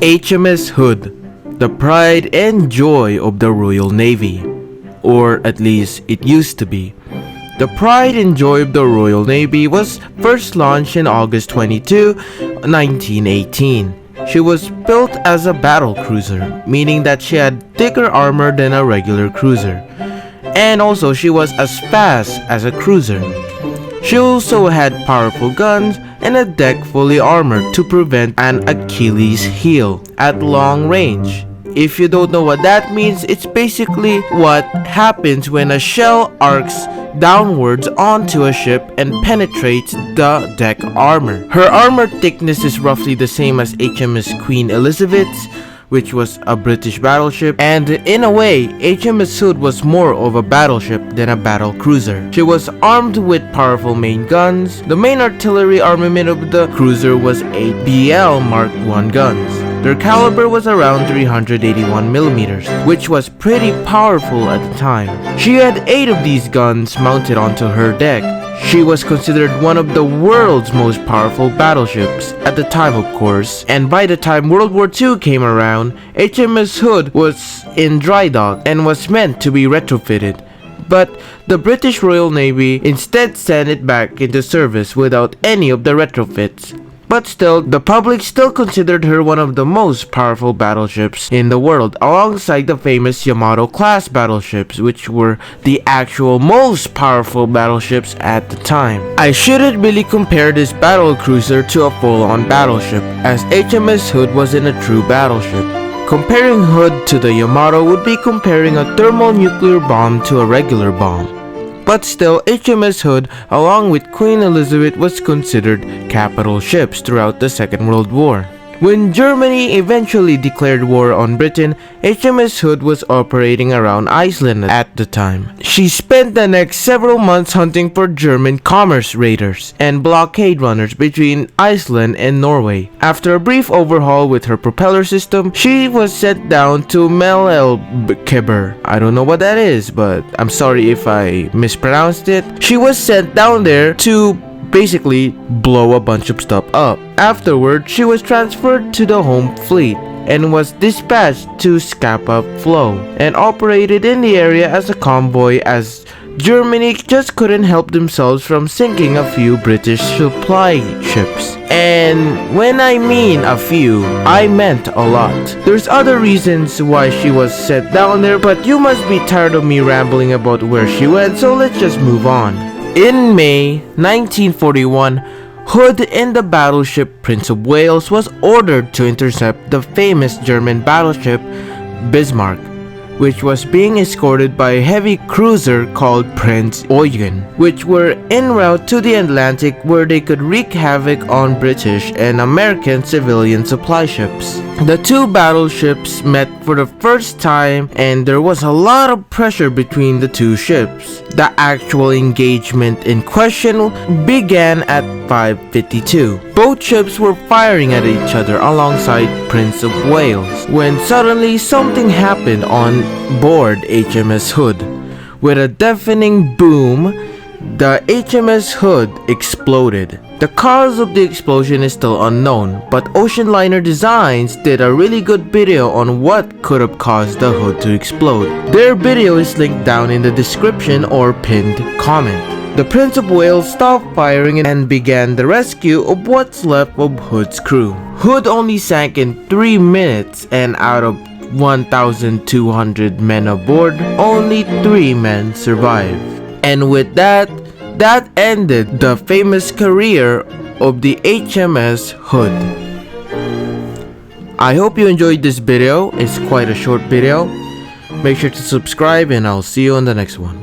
HMS Hood, the pride and joy of the Royal Navy. Or at least it used to be. The pride and joy of the Royal Navy was first launched in August 22, 1918. She was built as a battle cruiser, meaning that she had thicker armor than a regular cruiser. And also she was as fast as a cruiser. She also had powerful guns and a deck fully armored to prevent an Achilles heel at long range. If you don't know what that means, it's basically what happens when a shell arcs downwards onto a ship and penetrates the deck armor. Her armor thickness is roughly the same as HMS Queen Elizabeth's, which was a British battleship, and in a way, HMS Hood was more of a battleship than a battle cruiser. She was armed with powerful main guns. The main artillery armament of the cruiser was 8 BL Mark I guns. Their caliber was around 381mm, which was pretty powerful at the time. She had 8 of these guns mounted onto her deck. She was considered one of the world's most powerful battleships at the time, of course, and by the time World War II came around, HMS Hood was in dry dock and was meant to be retrofitted. But the British Royal Navy instead sent it back into service without any of the retrofits. But still, the public still considered her one of the most powerful battleships in the world, alongside the famous Yamato-class battleships, which were the actual most powerful battleships at the time. I shouldn't really compare this battle cruiser to a full-on battleship, as HMS Hood wasn't a true battleship. Comparing Hood to the Yamato would be comparing a thermonuclear bomb to a regular bomb. But still, HMS Hood, along with Queen Elizabeth, was considered capital ships throughout the Second World War. When Germany eventually declared war on Britain, HMS Hood was operating around Iceland at the time. She spent the next several months hunting for German commerce raiders and blockade runners between Iceland and Norway. After a brief overhaul with her propeller system, she was sent down to Melelkeber. I don't know what that is, but I'm sorry if I mispronounced it. She was sent down there to basically blow a bunch of stuff up. Afterward, she was transferred to the home fleet and was dispatched to Scapa Flow and operated in the area as a convoy, as Germany just couldn't help themselves from sinking a few British supply ships. And when I mean a few, I meant a lot. There's other reasons why she was sent down there, but you must be tired of me rambling about where she went, so let's just move on. In May 1941, Hood in the battleship Prince of Wales was ordered to intercept the famous German battleship Bismarck, which was being escorted by a heavy cruiser called Prince Eugen, which were en route to the Atlantic where they could wreak havoc on British and American civilian supply ships. The two battleships met for the first time and there was a lot of pressure between the two ships. The actual engagement in question began at 5:52. Both ships were firing at each other alongside Prince of Wales when suddenly something happened on board HMS Hood. With a deafening boom, the HMS Hood exploded. The cause of the explosion is still unknown, but Ocean Liner Designs did a really good video on what could have caused the hood to explode. Their video is linked down in the description or pinned comment. The Prince of Wales stopped firing and began the rescue of what's left of Hood's crew. Hood only sank in 3 minutes, and out of 1,200 men aboard, only 3 men survived. And with that ended the famous career of the HMS Hood. I hope you enjoyed this video. It's quite a short video. Make sure to subscribe and I'll see you on the next one.